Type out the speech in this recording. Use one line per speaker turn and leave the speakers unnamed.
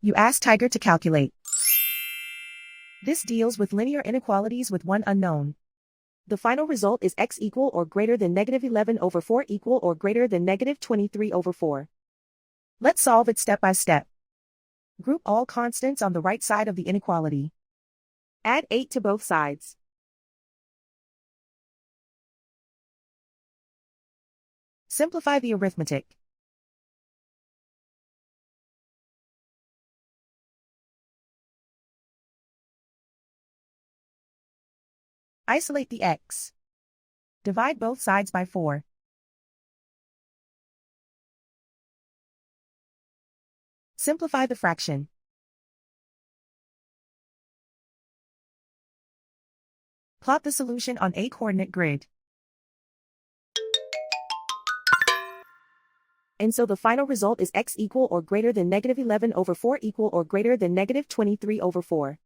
You ask Tiger to calculate. This deals with linear inequalities with one unknown. The final result is x equal or greater than -11/4 equal or greater than -23/4. Let's solve it step by step. Group all constants on the right side of the inequality. Add 8 to both sides. Simplify the arithmetic. Isolate the x. Divide both sides by 4. Simplify the fraction. Plot the solution on a coordinate grid. And so the final result is x equal or greater than -11/4 equal or greater than -23/4.